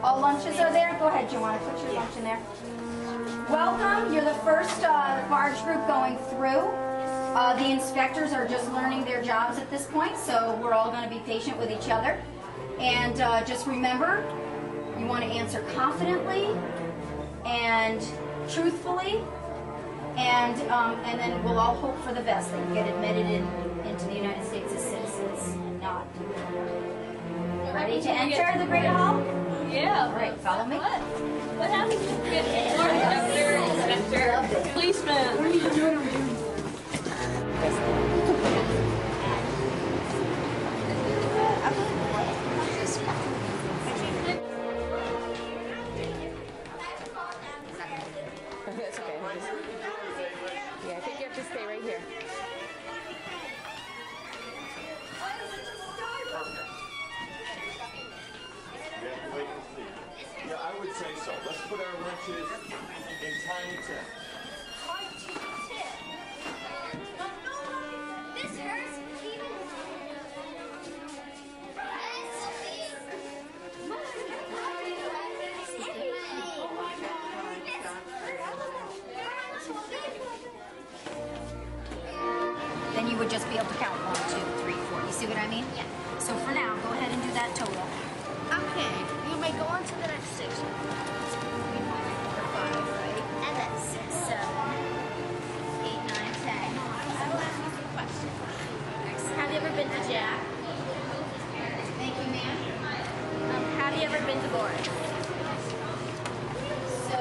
All lunches are there. Go ahead, Joanna, put your lunch in there. Welcome. You're the first barge group going through. The inspectors are just learning their jobs at this point, so we're all going to be patient with each other. And just remember, you want to answer confidently and truthfully, and then we'll all hope for the best, that you get admitted into the United States as citizens, not. Ready to enter the Great Hall? Yeah. All right, follow me. What happens if you get warrant inspector, policeman? That's okay. Yeah, I think you have to stay right here. Yeah, I would say so. Let's put our lunches in tiny tip. This hurts even. Then you would just be able to count 1, 2, 3, 4. You see what I mean? Yeah. So for now, go ahead and do that total. Okay, you may go on to the next section. 5, right? And then 6, 7, 8, 9, 10. I will ask you some questions. Have you ever been to Jack? Thank you, ma'am. Have you ever been to Boris? So,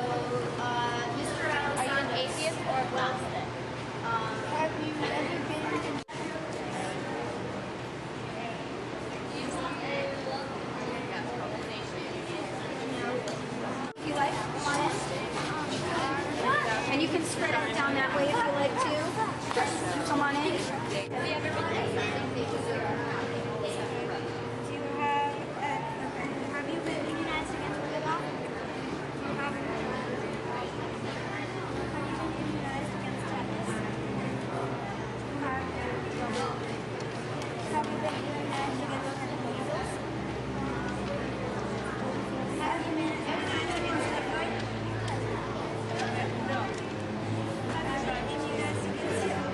Mr. Alexander. Are you an atheist or agnostic? Have you ever been to... can spread out down that way if you like to. Come on in. Have you ever been to have you been immunized against whooping cough? You haven't. Have you been immunized against tetanus? You have. Have you been immunized against measles? Have you been immunized against typhoid? No. Have you been immunized against fever?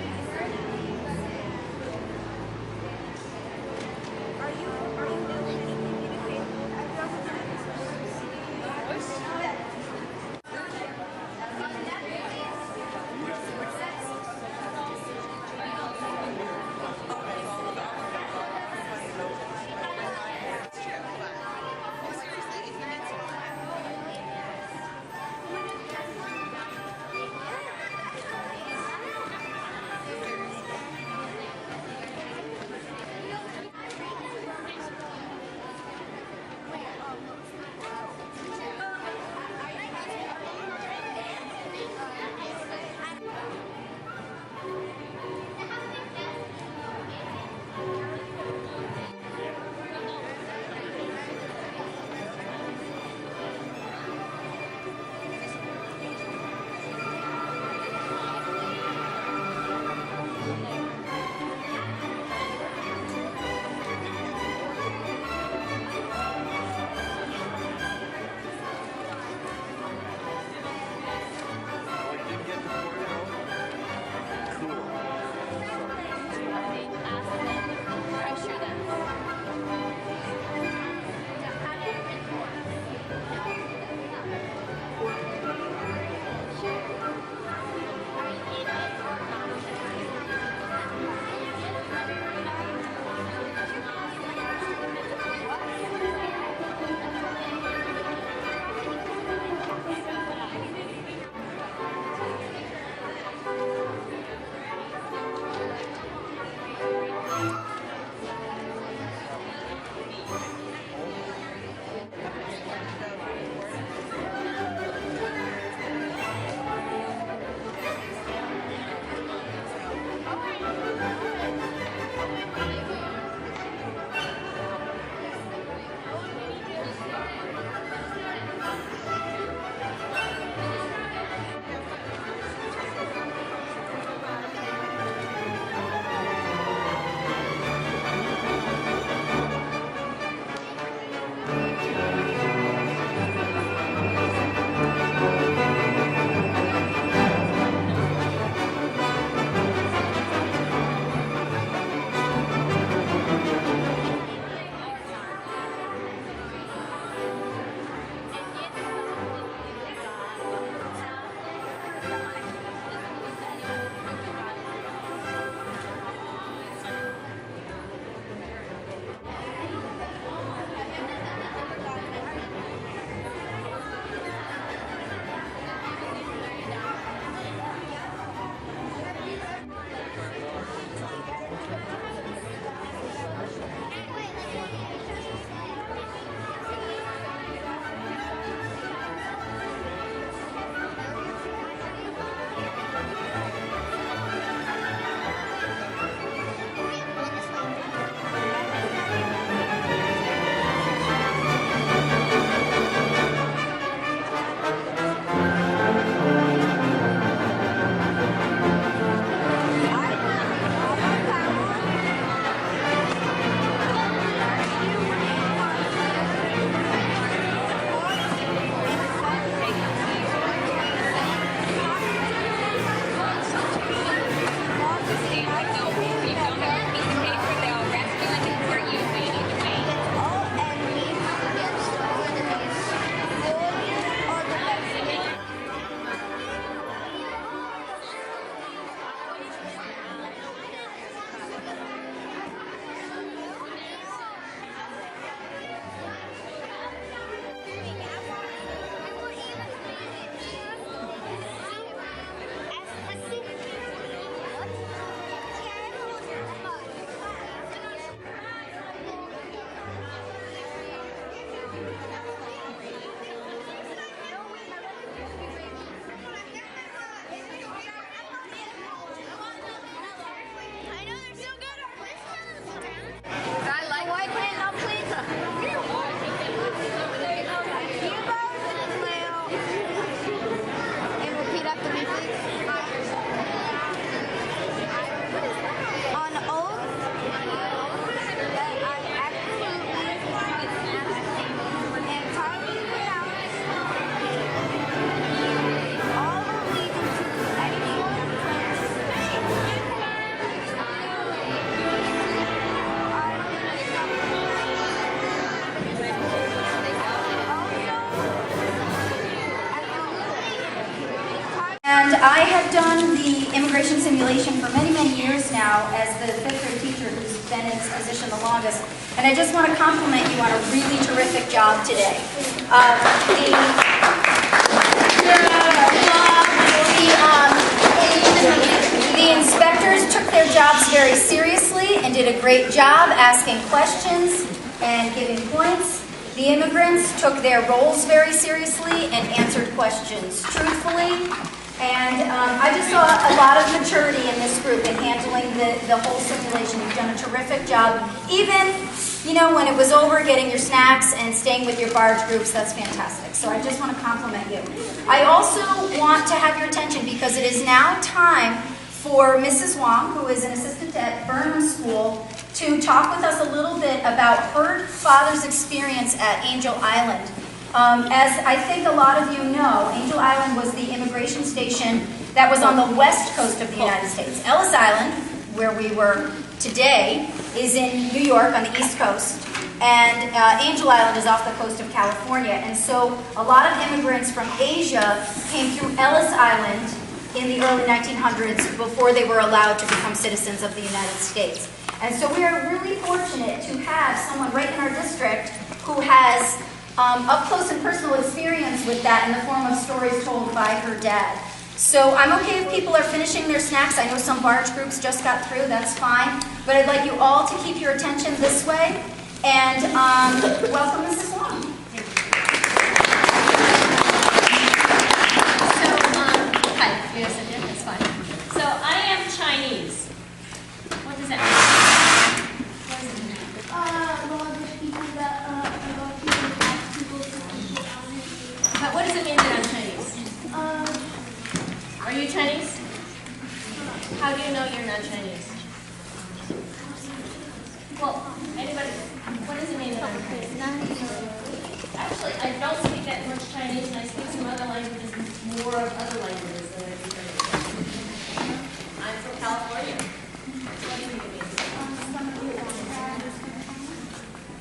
I have done the immigration simulation for many, many years now as the fifth grade teacher who's been in this position the longest. And I just want to compliment you on a really terrific job today. The inspectors took their jobs very seriously and did a great job asking questions and giving points. The immigrants took their roles very seriously and answered questions truthfully. And I just saw a lot of maturity in this group in handling the whole simulation. You've done a terrific job. Even, you know, when it was over, getting your snacks and staying with your barge groups, that's fantastic. So I just want to compliment you. I also want to have your attention because it is now time for Mrs. Wong, who is an assistant at Burnham School, to talk with us a little bit about her father's experience at Angel Island. As I think a lot of you know, Angel Island was the immigration station that was on the west coast of the United States. Ellis Island, where we were today, is in New York on the east coast, and Angel Island is off the coast of California. And so a lot of immigrants from Asia came through Ellis Island in the early 1900s before they were allowed to become citizens of the United States. And so we are really fortunate to have someone right in our district who has up-close and personal experience with that in the form of stories told by her dad. So I'm okay if people are finishing their snacks. I know some barge groups just got through, that's fine. But I'd like you all to keep your attention this way. And welcome, Mrs. Wong. Hi, yes, I did, that's fine. So I am Chinese. What does that mean? What does it mean? But what does it mean that I'm Chinese? Are you Chinese? How do you know you're not Chinese? Well, anybody, what does it mean that I'm Chinese? Actually, I don't speak that much Chinese, and I speak some other languages, more of other languages than I do Chinese. I'm from California. What do you think it means?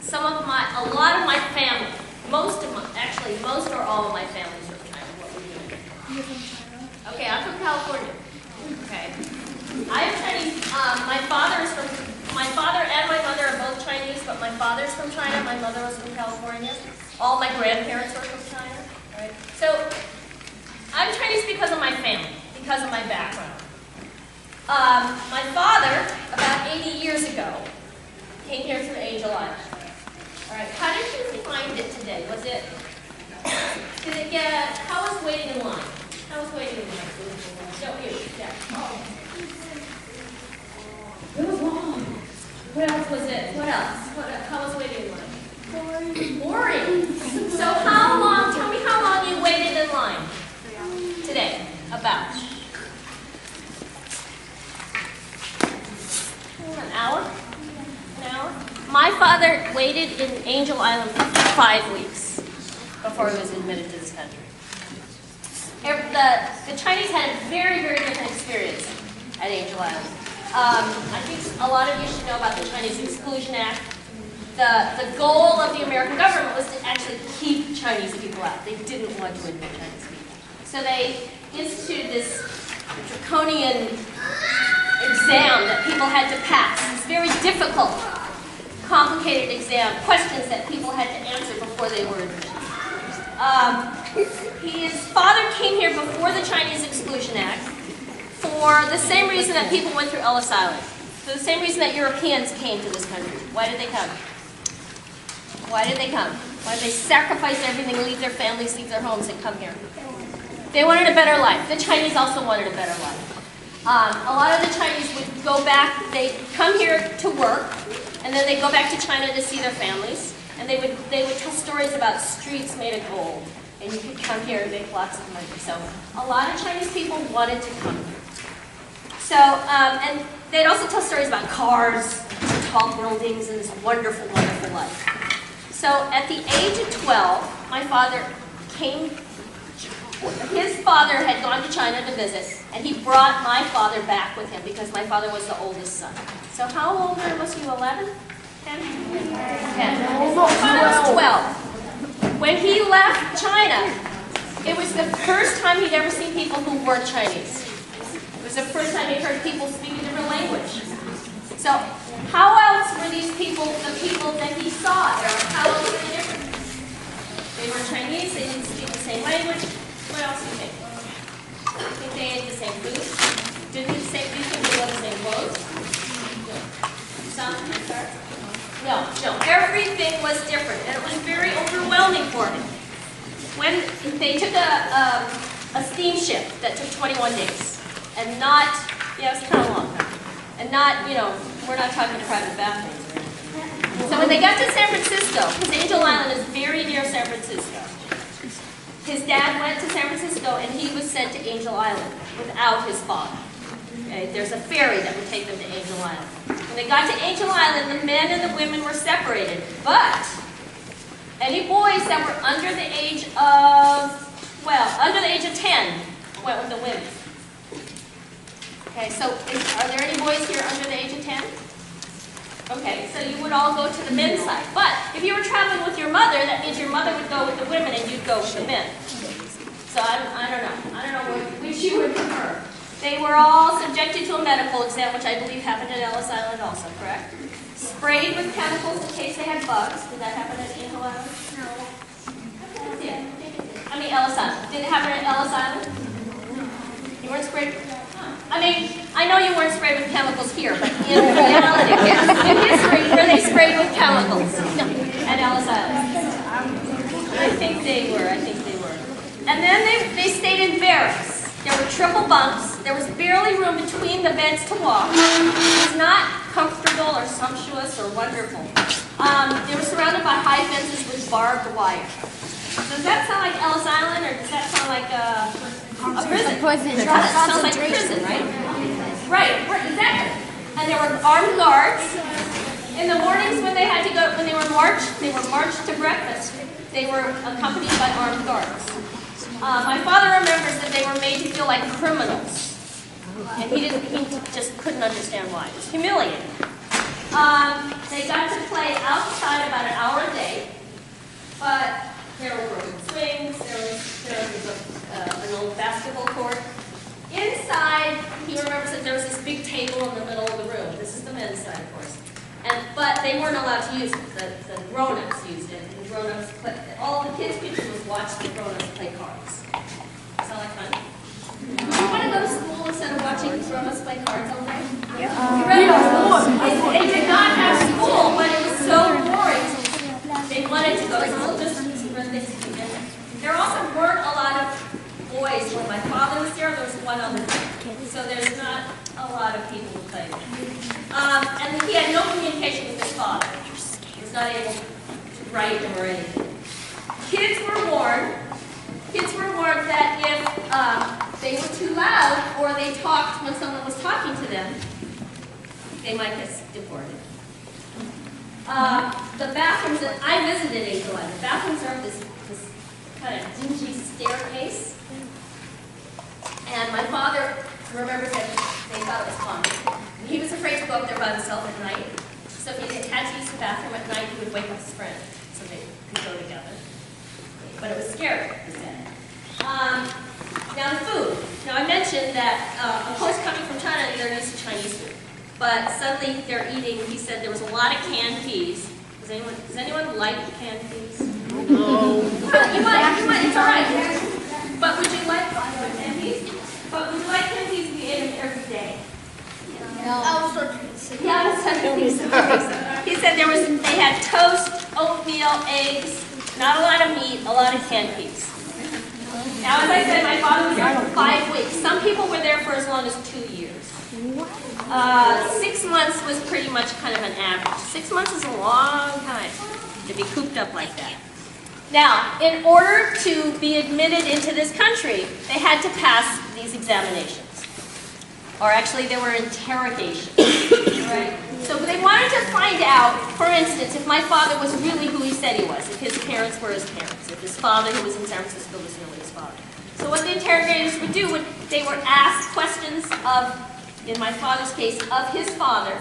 A lot of my family, most or all of my family is from China. What were you doing? You're from China? Okay, I'm from California. Okay. I am Chinese. My father and my mother are both Chinese, but my father's from China, my mother was from California. All my grandparents were from China. Right? So I'm Chinese because of my family, because of my background. My father, about 80 years ago, came here through Angel Island. All right, how did you find it today? How was waiting in line? How was waiting in line? No, you, yeah. It was long. What else was it? What else? How was waiting in line? Boring. So how long, tell me how long you waited in line today? About? An hour? An hour? My father waited in Angel Island for 5 weeks before he was admitted to this country. The Chinese had a very, very different experience at Angel Island. I think a lot of you should know about the Chinese Exclusion Act. The goal of the American government was to actually keep Chinese people out. They didn't want to admit Chinese people. So they instituted this draconian exam that people had to pass. It's very difficult, complicated exam, questions that people had to answer before they were admitted. His father came here before the Chinese Exclusion Act for the same reason that people went through Ellis Island. For the same reason that Europeans came to this country. Why did they come? Why did they come? Why did they sacrifice everything, leave their families, leave their homes, and come here? They wanted a better life. The Chinese also wanted a better life. A lot of the Chinese would go back, they'd come here to work, and then they'd go back to China to see their families, and they would tell stories about streets made of gold, and you could come here and make lots of money. So a lot of Chinese people wanted to come here. So, and they'd also tell stories about cars, tall buildings, and this wonderful, wonderful life. So at the age of 12, my father came. His father had gone to China to visit, and he brought my father back with him because my father was the oldest son. So how old was you, 11? 10? 10. His father was 12. When he left China, It was the first time he'd ever seen people who weren't Chinese. It was the first time he heard people speak a different language. So how else were these people the people that he saw? How else were they different? They were Chinese, they didn't speak the same language. What else do you think? You think they ate the same food? Do you think they wore the same clothes? No. Some? No. Everything was different, and it was very overwhelming for him. When they took a steamship that took 21 days, and not, yeah, it was kind of long, and not, we're not talking private bathrooms or anything. So when they got to San Francisco, because Angel Island is very near San Francisco, his dad went to San Francisco and he was sent to Angel Island without his father. Okay? There's a ferry that would take them to Angel Island. When they got to Angel Island, the men and the women were separated, but any boys that were under the age of 10 went with the women. Okay, so are there any boys here under the age of 10? Okay, so you would all go to the men's side. But if you were traveling with your mother, that means your mother would go with the women and you'd go with the men. So I don't know which you would prefer. They were all subjected to a medical exam, which I believe happened at Ellis Island also, correct? Sprayed with chemicals in case they had bugs. Did that happen at Angel Island? No. Yeah. I mean Ellis Island. Did it happen at Ellis Island? You weren't sprayed? I mean, I know you weren't sprayed with chemicals here, but in reality, in history, were they sprayed with chemicals? No. At Ellis Island? I think they were. And then they stayed in barracks. There were triple bunks. There was barely room between the beds to walk. It was not comfortable or sumptuous or wonderful. They were surrounded by high fences with barbed wire. Does that sound like Ellis Island, or does that sound like a prison? It sounds like a prison, right? Right, exactly. And there were armed guards. In the mornings when they were marched to breakfast. They were accompanied by armed guards. My father remembers that they were made to feel like criminals. And he just couldn't understand why. It was humiliating. They got to play outside about an hour a day, but there were broken swings, there was an old basketball court. Inside, he remembers that there was this big table in the middle of the room. This is the men's side, of course. But they weren't allowed to use it. The grown-ups used it. And the grown-ups all the kids could do was watch the grown-ups play cards. Sound like fun? Do you want to go to school instead of watching the grown-ups play cards all day? Yeah. They did not have school, but it was so boring. They wanted to go to school just for things to begin with. There also weren't a lot of boys. When my father was there was one other kid. So there's not a lot of people who played. And he had no communication with his father. He was not able to write or anything. Kids were warned that if they were too loud or they talked when someone was talking to them, they might get deported. The bathrooms that I visited Angel Island, the bathrooms are this kind of dingy staircase. And my father remembers that they thought it was fun. He was afraid to go up there by himself at night. So if he had to use the bathroom at night, he would wake up his friend so they could go together. But it was scary, he said. Now the food. Now I mentioned that, of course, coming from China, they're used to Chinese food. But suddenly they're eating, he said there was a lot of canned peas. Does anyone like canned peas? No. You might, it's all right. But would you like canned peas? But would you like canned peas if you ate them every day? No. He said they had toast, oatmeal, eggs, not a lot of meat, a lot of canned peas. Now, as I said, my father was there for 5 weeks. Some people were there for as long as 2 years. 6 months was pretty much kind of an average. 6 months is a long time to be cooped up like that. Now, in order to be admitted into this country, they had to pass these examinations. Or actually, they were interrogations. Right? So they wanted to find out, for instance, if my father was really who he said he was, if his parents were his parents, if his father who was in San Francisco was really his father. So what the interrogators would do, they would ask questions of, in my father's case, of his father,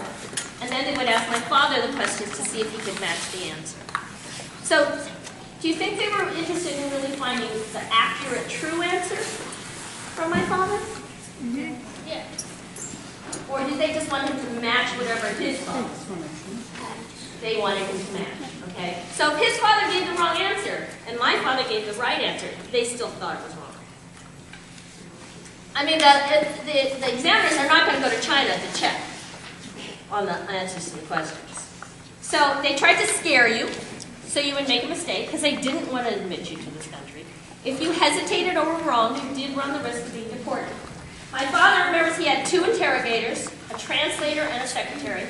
and then they would ask my father the questions to see if he could match the answer. So Do you think they were interested in really finding the accurate, true answer from my father? Yeah. Or did they just want him to match whatever his father? They wanted him to match, okay? So if his father gave the wrong answer, and my father gave the right answer, they still thought it was wrong. I mean, the examiners are not going to go to China to check on the answers to the questions. So they tried to scare you, so you would make a mistake, because they didn't want to admit you to this country. If you hesitated or were wrong, you did run the risk of being deported. My father remembers he had 2 interrogators, a translator and a secretary.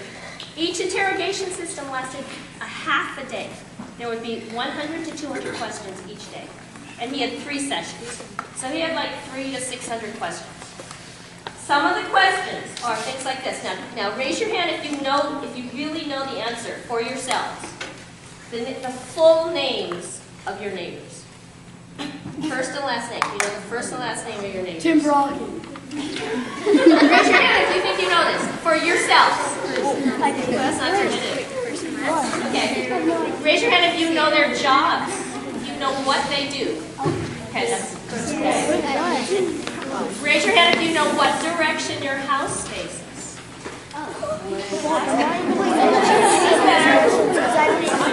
Each interrogation system lasted a half a day. There would be 100 to 200 questions each day. And he had 3 sessions. So he had like 300 to 600 questions. Some of the questions are things like this. Now raise your hand if you really know the answer for yourselves. The full names of your neighbors. First and last name. You know the first and last name of your neighbors. Tim Brogan. Raise your hand if you think you know this. For yourselves. That's not your name. Okay. Raise your hand if you know their jobs. If you know what they do. Okay, that's good. Raise your hand if you know what direction your house faces.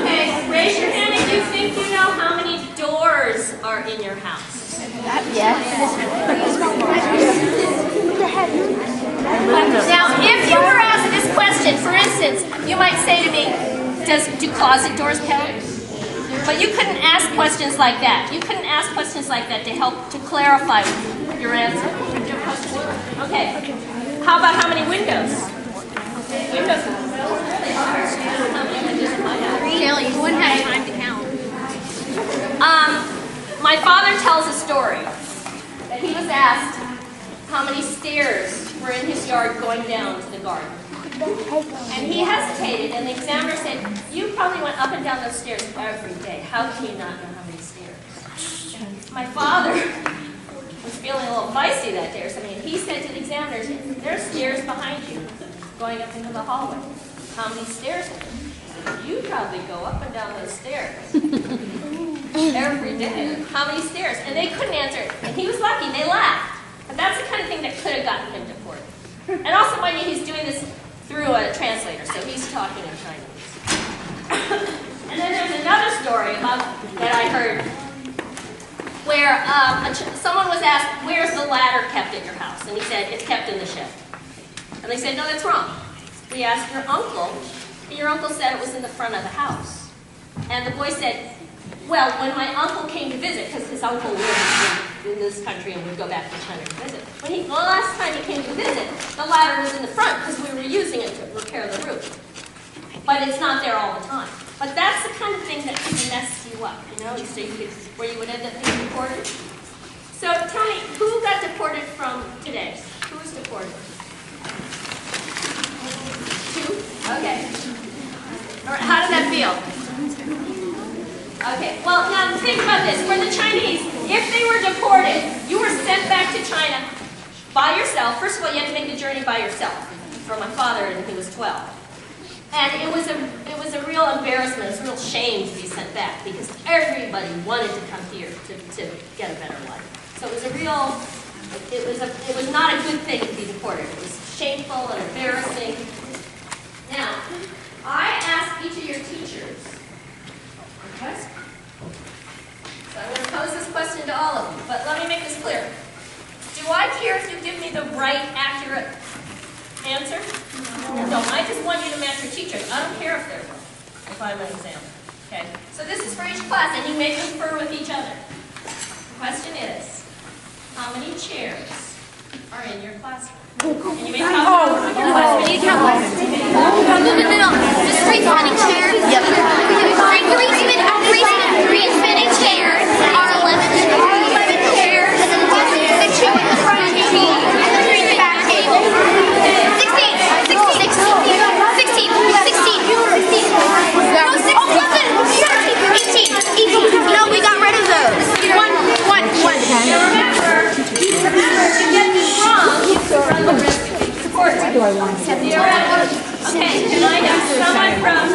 Okay, raise your hand if you think you know how many doors are in your house. Now, if you were asked this question, for instance, you might say to me, do closet doors count? But you couldn't ask questions like that. You couldn't ask questions like that to help to clarify your answer. Okay. How about how many windows? Windows. How many windows in my house? Kelly, you wouldn't have time to count. My father tells a story that he was asked how many stairs were in his yard going down to the garden. And he hesitated, and the examiner said, you probably went up and down those stairs every day. How can you not know how many stairs? My father was feeling a little feisty that day or something, and he said to the examiners, there's stairs behind you going up into the hallway. How many stairs are there? You probably go up and down those stairs every day. How many stairs? And they couldn't answer it. And he was lucky. They laughed. But that's the kind of thing that could have gotten him deported. And also, mind you, he's doing this through a translator, so he's talking in Chinese. And then there's another story that I heard where someone was asked, where's the ladder kept at your house? And he said, it's kept in the shed. And they said, no, that's wrong. We asked your uncle, and your uncle said it was in the front of the house. And the boy said, well, when my uncle came to visit, because his uncle lived in this country and would go back to China to visit, the last time he came to visit, the ladder was in the front because we were using it to repair the roof. But it's not there all the time. But that's the kind of thing that can mess you up, you know, so where you would end up being deported. So tell me, who got deported from today? Who was deported? 2? Okay. All right, how did that feel? Okay, well, now think about this. For the Chinese, if they were deported, you were sent back to China by yourself. First of all, you had to make the journey by yourself. For my father, and he was 12. And it was a real embarrassment, it was a real shame to be sent back because everybody wanted to come here to get a better life. So it was not a good thing to be deported. It was shameful and embarrassing. Now, I asked each of your teachers a question. So I'm going to pose this question to all of you, but let me make this clear. Do I care if you give me the right, accurate answer? No, I just want you to match your teachers. I don't care if they're wrong, if I'm an examiner. Okay? So this is for each class, and you may confer with each other. The question is, how many chairs are in your classroom? And you may talk about your classroom. No. Just 3 spinning chairs. Yep. 3 spinning chairs are 11 chairs. 2 in the front table. 3 in the back table. 16. No, 18. No, we got rid of those. One. Now remember, to get this wrong, you could run the risk of being deported. Okay, can I have someone from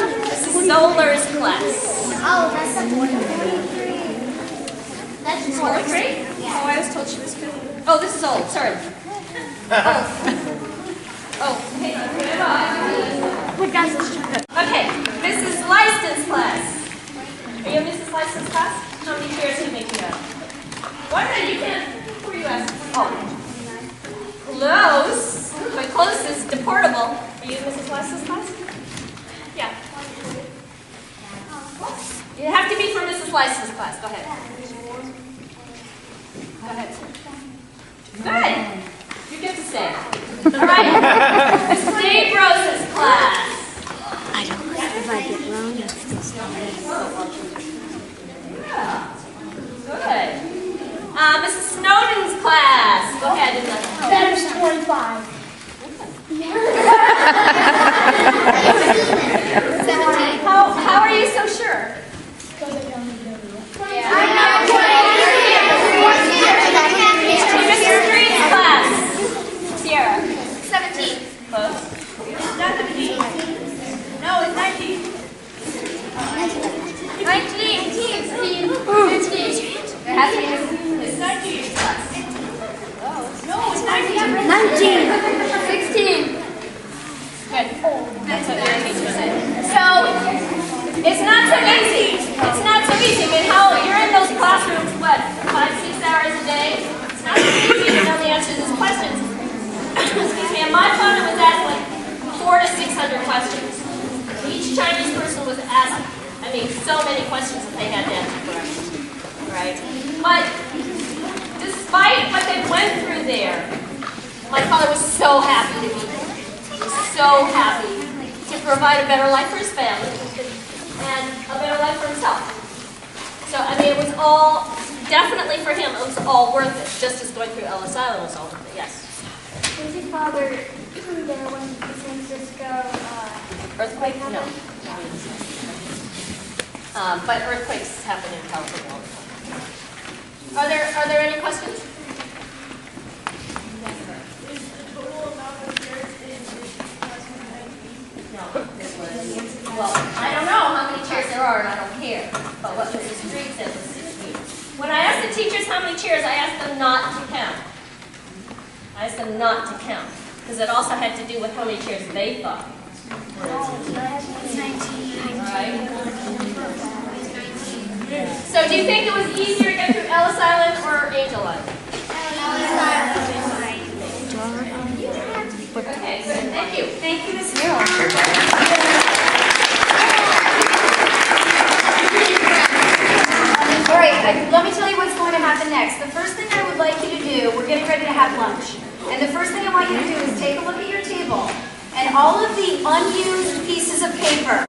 Zolar's class? Oh, that's That's Fourth grade? Oh, I was told she was fifth. Oh, this is old, sorry. Oh, hey, okay, Mrs. Lyston's class. Are you in Mrs. Lyston's class? How many chairs do you think you have? What are you can? Who are you asking? Oh. Close. But close is deportable. Are you in Mrs. Lyston's class? Yeah. You have to be from Mrs. Lyston's class. Go ahead. Go ahead. Good. You get to say. All right. Mrs. Dave Rose's class. I don't know if I get wrong. Yeah. Good. Mrs. Snowden's class. Go ahead. Better 25. 17. How are you so sure? Mrs. Street's class. Sierra. 17. Close. No, it's 19. 19. 15. There has to be Mrs. Street's class. No, it's 19. 16. Good. That's what your teacher said. So, it's not so easy. It's not so easy. I mean, how you're in those classrooms, what, 5-6 hours a day? It's not so easy to know the answers to these questions. Excuse me. And my father was asked like 400 to 600 questions. Each Chinese person was asked, I mean, so many questions that they had to answer correctly. Right? But despite what they went through there, my father was so happy to be there. He was so happy to provide a better life for his family and a better life for himself. So, I mean, it was all, definitely for him, it was all worth it. Just as going through Ellis Island was all worth it. Yes? Was your father there when the San Francisco Earthquake? No. But earthquakes happen in California all the time. Are there any questions? No. Well, I don't know how many chairs there are, and I don't care. But what Mrs. Street said was 16. When I asked the teachers how many chairs, I asked them not to count. I asked them not to count, because it also had to do with how many chairs they thought. Right? So do you think it was easier to get through Ellis Island or Angel Island? Okay, good. Thank you. Thank you, Ms. Hill. All right, let me tell you what's going to happen next. The first thing I would like you to do, we're getting ready to have lunch. And the first thing I want you to do is take a look at your table and all of the unused pieces of paper.